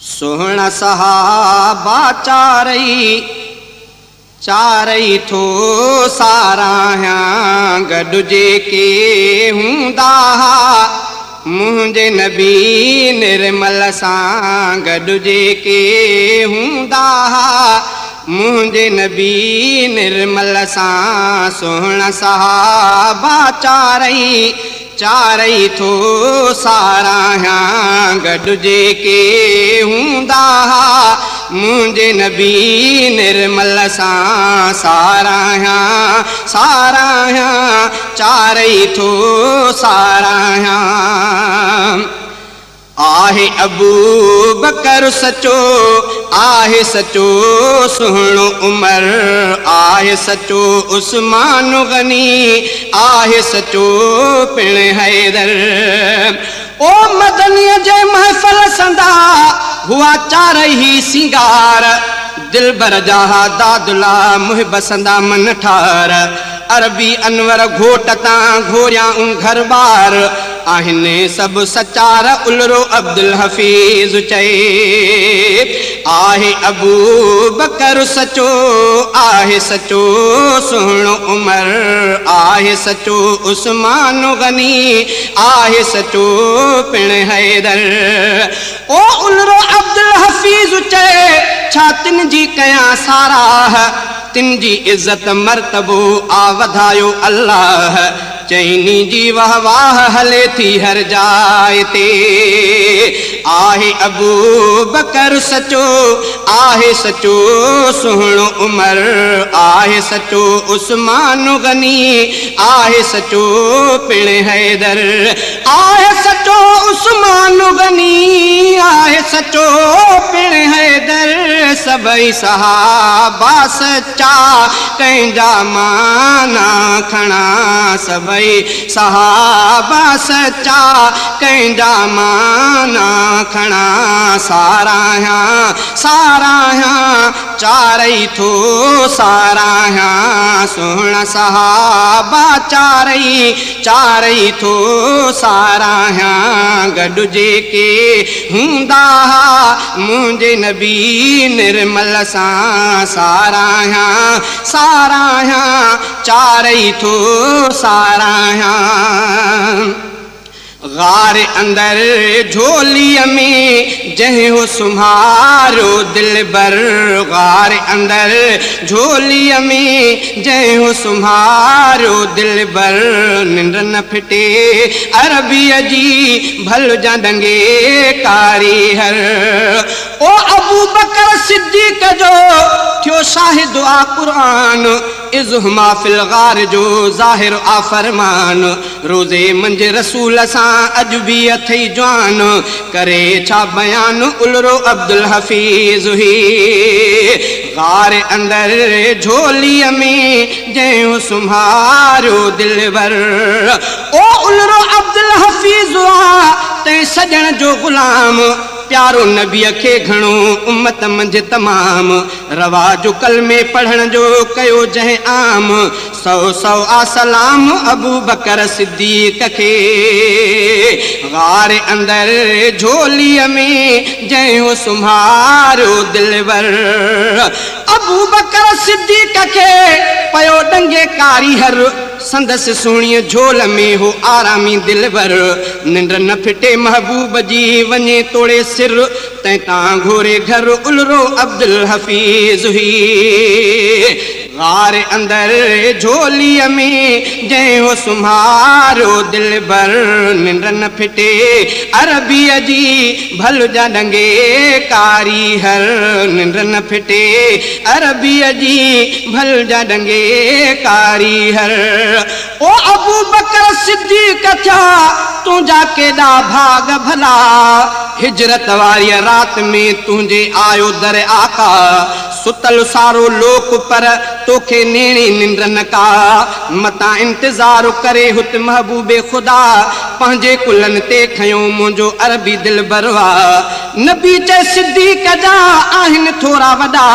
सोहना सहाबा चारई थो साराया गॾु जेके हूंदा मुंहिंजे नबी निर्मल सां गॾु जेके हूंदा मुंहिंजे नबी निर्मल सां सोहना सहाबा चारई थो साराया गॾु जेके हूंदा मुंहिंजे नबी निर्मल सां साराया चारई थो साराया आहे अबू बकर सचो आहे सचो सुहिणो उमर आहे सचो उस्मान गनी आहे सचो पिण हैदर ओ मदनीअ जे महफ़िल संदा हुआ चारई सिंगार दिलबर जहा दादुला मुहिब संदा मन ठार अरबी अनवर घोट तां घोरिया घर बार आहिनि सभु सचार उलरो अब्दुल हफीज़ चए आहे अबू बकर सचो आहे सचो सुहिणो उमर आहे सचो उस्मान गनी आहे सचो पिण हैदर ओ उलरो अब्दुल हफीज़ चए छा तिन जी कयां साराह तिन जी इज़त मर्तबो आ वधायो अल्लाह चैनी जी वाह वाह हले थी हर जाए ते आहे अबू बकर सचो आहे सचो सुहिणो उमर आहे सचो उस्मान गनी आहे सचो पिण हैदर आहे सचो उस्मान गनी आहे सचो पिण हैदर सभई सहाबा सच्चा कंहिंजा माना खणा सभई सहाबा सच्चा कंहिंजा माना खणा साराया चारई थो साराया सुहिणा सहाबा चारई थो साराया गॾु जेके हूंदा मुंहिंजे नबी निर्मल सां साराया चारई थो साराया गार अंदर झोलीअ में जंहिं हो सुम्हारो दिलबर गार अंदर झोलीअ में जंहिं हो सुम्हारो दिलबर निंड न फिटे अरबीअ जी भल जा डंगे कारी हर ओ अबू बकर सिद्दीक़ जो थियो शाहिद आ क़ुरान इज़हुमा फिल गार जो ज़ाहिर आ फरमान रोज़े मंझ रसूल सां अॼु बि अथई जवान करे छा बयान उलरो अब्दुल हफीज़ हुई गार अंदर झोलीअ में जंहिं सुम्हारो दिलबर ओ उलरो अब्दुल हफीज़ तैं सजण जो गुलाम प्यारो नबीअ खे घणो उम्मत मंझि तमाम रवाज कलमे पढ़ण जो कयो जंहिं आम सौ आ सलाम अबू बकर सिद्दीक़ खे गार अंदर झोलीअ में जंहिं हो सुम्हारो दिलबर अबू बकर सिद्दीक़ खे पयो डंगे कारी हर संदसि सुहिणीअ झोल में हो आरामी दिलबर निंड न फिटे महबूब जी वञे तोड़े सिर तैं तां घोरे घर उलरो अब्दुल हफीज़ हुई गार अंदर झोलीअ में जंहिं हो सुम्हारो दिलबर निंड न फिटे अरबीअ जी भल जा डंगे कारी हर निंड न फिटे अरबीअ जी भल जा डंगे कारी हर ओ अबू बकर सिद्दीक़ थिया तुंहिंजा केॾा भाग भला हिजरत वारी रात में तुंहिंजे आयो दर आका सुतल सारो लोक पर तोखे नेणी निंड न का मता इंतज़ार करे हुत महबूबे ख़ुदा पंहिंजे कुलनि ते खयो मुंहिंजो अरबी दिल बरवा नबी चए सिद्दीक़ जा आहिनि थोरा वॾा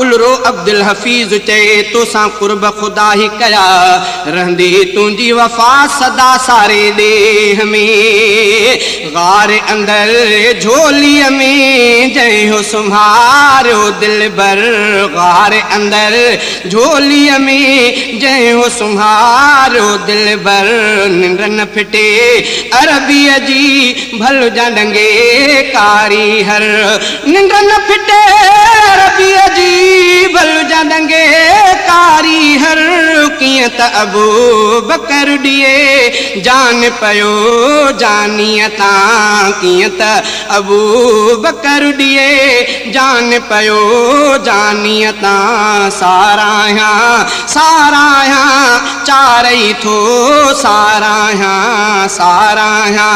उलरो अब्दुल हफ़ीज़ चए तोसां कुर्ब ख़ुदा ई कया रहंदी तुंहिंजी वफ़ा सदा सारे ॾेह में गार अंदर झोलीअ में जंहिं हो संभारियो दिल बर गार अंदर झोलीअ में जंहिं हो संभारियो दिल बर निंड न फिटे अरबीअ जी भल जा डंगे कारी हर निंड न फिटे अरबीअ जी भल जा डंगे कारी हर कीअं त अबू बकर ॾिए जान पयो जानीअ तां कीअं त अबू बकर ॾिए जान पयो जानीअ तां सारायां सारायां चारई थो सारायां सारायां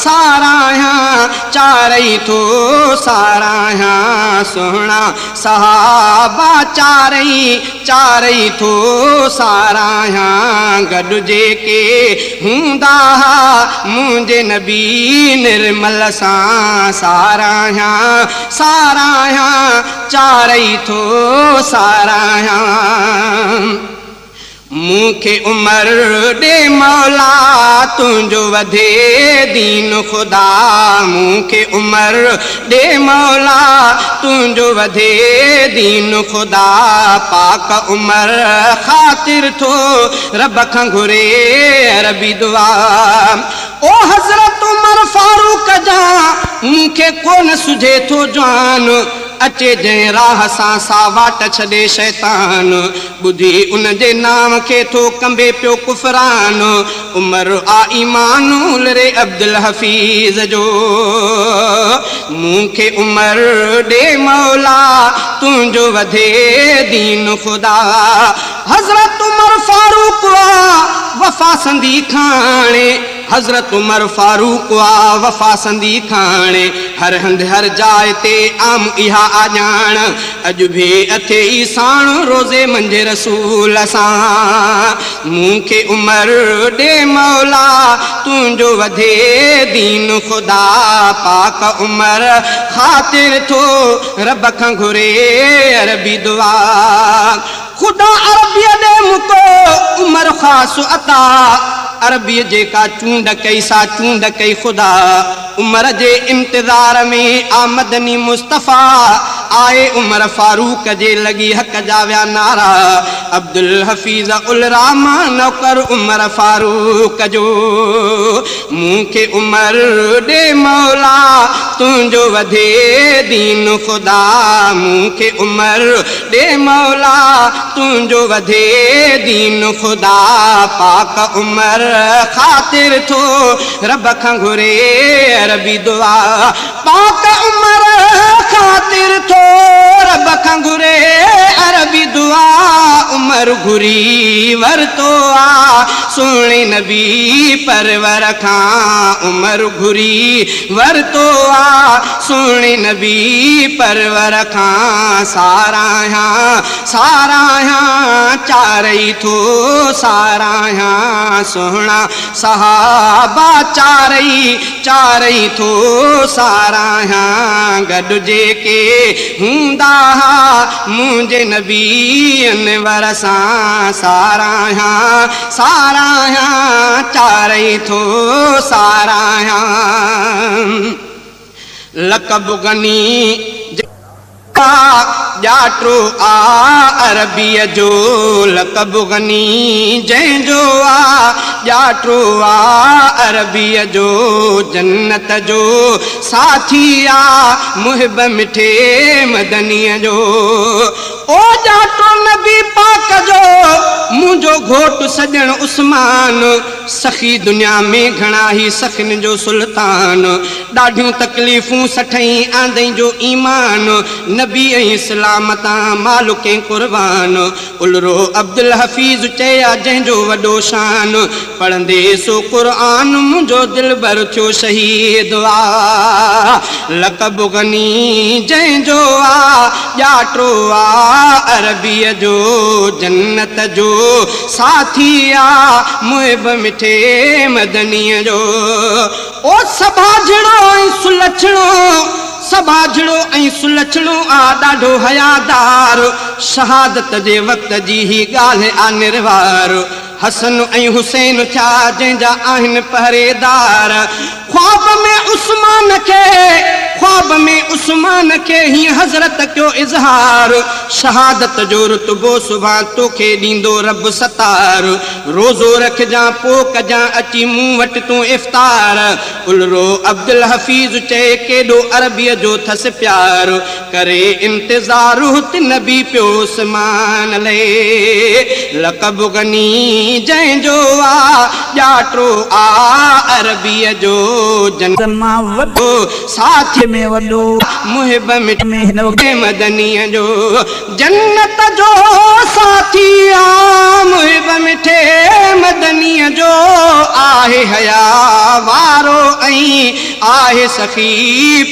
सारायां चारई थो सारायां सुहिणा सहाबा चारई थो सारायां गॾु जेके हूंदा मुंहिंजे नबी निर्मल सां सारायां सारायां चारई थो सारायां मूंखे उमर ॾे मौला तुंहिंजो वधे दीन ख़ुदा मूंखे उमर ॾे मौला तुंहिंजो वधे दीन ख़ुदा पाक उमर ख़ातिर थो रब खां घुरे अरबी दुआ ओ हज़रत उमर फारूक जा मूंखे कोन सुझे थो जवान अचे जंहिं राह सां सावाट छॾे शैतान ॿुधी उन जे नाम खे थो कंबे पियो कुफरान उमर आ ईमान रे अब्दुल हफ़ीज़ जो मूंखे उमर ॾे मौला तुंहिंजो वधे दीन ख़ुदा हज़रत उमर फारूक वफ़ा संदी खाणे हज़रत उमर फारूक वफ़ा संदी खाणे हर हंधि हर जाइ ते आम इहा आॼाण अॼु बि अथे ई साण रोज़े मंझि रसूल सां मूंखे उमर ॾे मौला तुंहिंजो वधे दीन ख़ुदा पाक उमर ख़ातिर थो रब खां घुरे अरबी दुआ ख़ुदा अरबीअ ॾे मुको उमर ख़ासि अता अरबीअ जेका चूंड कई सा चूंड कई ख़ुदा उमर जे इंतज़ार में आमदनी मुस्तफ़ा आए उमर फारूक जे लगी हक़ जा विया नारा अब्दुल हफ़ीज़ उल रहमान नौकर उमर फारूक जो मूंखे उमर ॾे मौला तुंहिंजो वधे दीन ख़ुदा मूंखे उमर ॾे मौला तुंहिंजो वधे दीन ख़ुदा पाक उमर ख़ातिर थो रब खां घुरे अरबी दुआ पाक उमर ख़ातिर थो रब खां घुरे अरबी दुआ उमर घुरी वरतो आ सुहिणे नबी परवर खां उमर घुरी वरतो आ सुहिणे नबी परवर खां सारायां सारायां चारई थो सारायां सुहिणा सहाबा चारई थो सारायां गॾु जेके हूंदा मुंहिंजे नबी अनवर सां सारायां सारायां चारई थो सारायां लक़ब गनी ॼाटो आ अरबीअ जो लक़ब गनी जंहिंजो आ ॼाटो आ अरबीअ जो जन्नत जो साथी आ मुहिब मिठे मदनीअ जो ओ ॼाटो नबी पाक जो मुंहिंजो घोटु सॼण उस्मान सखी दुनिया में घणा ई सखिन जो सुल्तान ॾाढियूं तकलीफ़ूं सठई आंदई जो ईमान नबी ऐं इस्लाम तां मालुके कुर्बान उलरो अब्दुल हफ़ीज़ चया जंहिंजो वॾो शान पढ़ंदे सो क़ुरान मुंहिंजो दिल भर थियो शहीद आ लक़ब गनी जंहिंजो आ ॼाटो आ अरबीअ जो जन्नत जो साथी आ मुहिब मिठे मदनीअ जो ओ सभाजणो ऐं सुलछणो सभाजणो ऐं सुलछणो आ ॾाढो हयादार शहादत जे वक़्त जी ही ॻाल्हि आ निर्वार हसन ऐं हुसैन थिया जंहिंजा आहिनि पहरेदार ख्वाब में उस्मान खे हीअं हज़रत कयो इज़हार शहादत जो रुतबो सुभां तोखे ॾींदो रब सतार रोज़ो रखजांइ पोइ कजांइ अची मूं वटि तूं इफ़्तार उलरो अब्दुल हफ़ीज़ चए केॾो अरबीअ जो थसि प्यार करे इंतज़ार हुते नबी पियो समान ले लक़ब गनी जंहिंजो आ ॼाटो आ अरबीअ जो जन्नत साथी में वॾो मुहिब मिठे मदनीअ जो जन्नत जो साथी आ मुहिब मिठे मदनीअ जो आहे हया वारो ऐं आहे सखी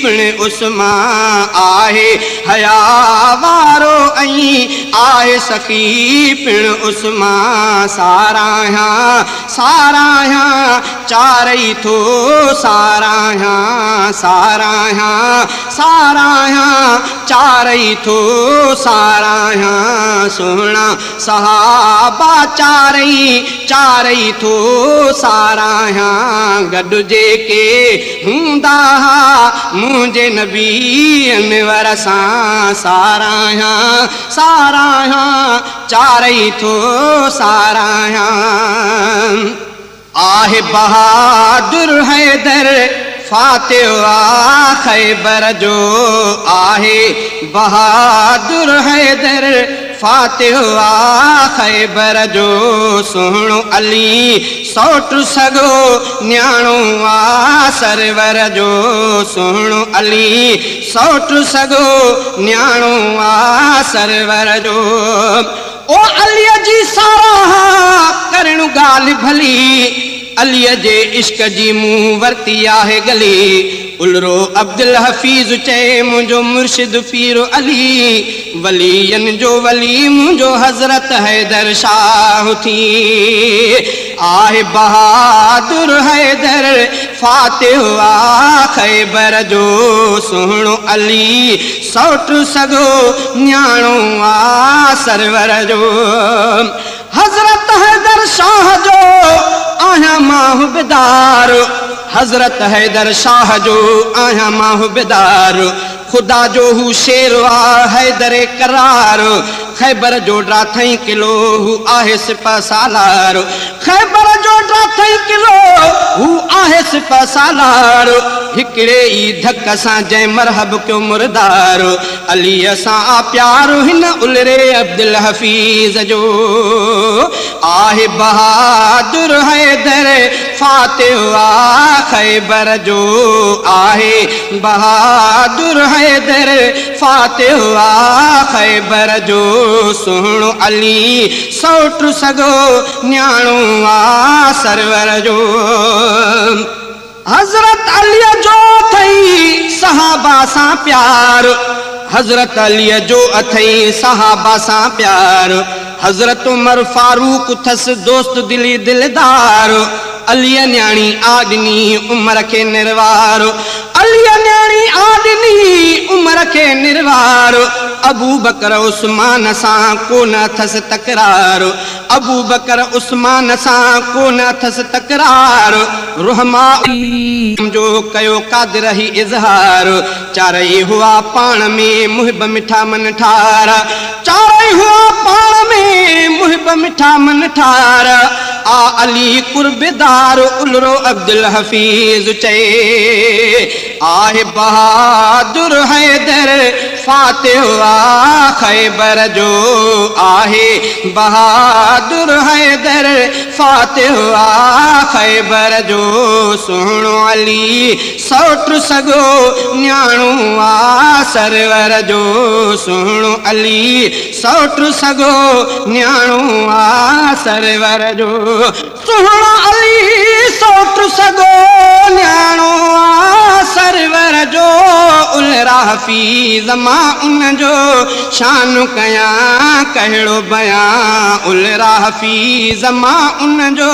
पिण उस्मान आहे हया वारो ऐं आहे सखी पिण उस्मान साराया साराया चारई थो साराया साराया साराया चारई थो साराया सोहणा सहाबा चारई थो साराया गॾु जेके हूंदा मुंहिंजे नबी अनवर सां साराया साराया चारई थो साराया आहे बहादुर हैदर फातिह आ खैबर जो आहे बहादुर हैदर फातिह आ खैबर जो सुहिणो अली सौट सॻो न्याणो आ सरवर जो सुहिणो अली सौट सॻो न्याणो आ सरवर जो ओ अलीअ जी साराह करणु ॻाल्हि भली अलीअ जे इश्क जी मूं वरती आहे गली उलरो अब्दुल हफ़ीज़ चए मुंहिंजो मुर्शिद पीर अली वलीयन जो वली मुंहिंजो हज़रत हैदर शाह थी आहे बहादुर हैदर फातिह आ खैबर जो सुहिणो अली सौट सॻो न्याणो आ सरवर जो हज़रत हैदर शाह जो आहियां मां बेदार हज़रत हैदर शाह जो आहियां मां बेदार खुदा जो हू शेर आ हैदर करार खैबर जो ड्राथई किलो हू आहे सिपह सालार खैबर जो ड्राथई किलो हू आहे सिपह सालार हिकिड़े ई धक सां जंहिं मरहब कयो मुर्दार अलीअ सां प्यार हिन उलरे अब्दुल हफ़ीज़ जो आहे बहादुर हैदर फातिह आ खैबर जो आहे बहादुर हैदर फातिह आ खैबर जो सुहिणो अली सौट सॻो न्याणो आ सरवर जो हज़रत अलीअ जो अथई सहाबा सां प्यार हज़रत अलीअ जो अथई सहाबा सां प्यार हज़रत उमर फारूक अथसि दोस्त दिली दिलदार अलीअ न्याणी आॾिनी उमर खे निर्वार अलीअ न्याणी आॾिनी उमर खे निर्वार अबू बकर उस्मान सां कोन अथसि तकरार अबू बकर उस्मान सां कोन अथसि तकरार रुहमा जो कयो कादिर ही इज़हार चारई हुआ पाण में मुहिब मिठा मन ठार चारई हुआ पाण में मुहिब मिठा मन ठार आ अली कुर्बेदार उलरो अब्दुल हफ़ीज़ चए आहे बहादुर हैदर फातिह आ खैबर जो आहे बहादुर हैदर फातिह आ खैबर जो सुहिणो अली सौट सॻो न्याणो आ सरवर जो सुहिणो अली सौट सॻो न्याणो आ सरवर जो सुहिणो अली सौट सॻो न्याणो आ सरवर जो हफ़ीज़ मां उनजो शान कयां कहिड़ो बयां उलरा हफ़ीज़ मां उनजो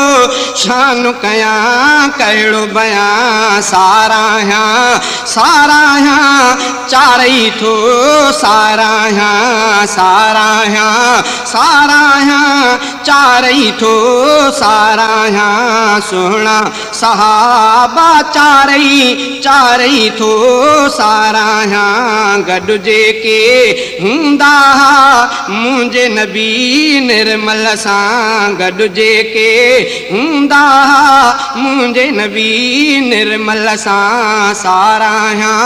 शान कयां कहिड़ो बयां साराहियां साराहियां चारई थो साराहियां साराहियां साराहियां चारई थो साराहियां सुहिणा सहाबा चारई थो साराहियां गॾु जेके हूंदा मुंहिंजे नबी निर्मल सां गॾु जेके हूंदा मुंहिंजे नबी निर्मल सां साराहियां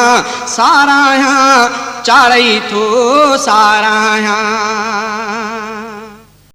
साराहियां चारई थो साराहियां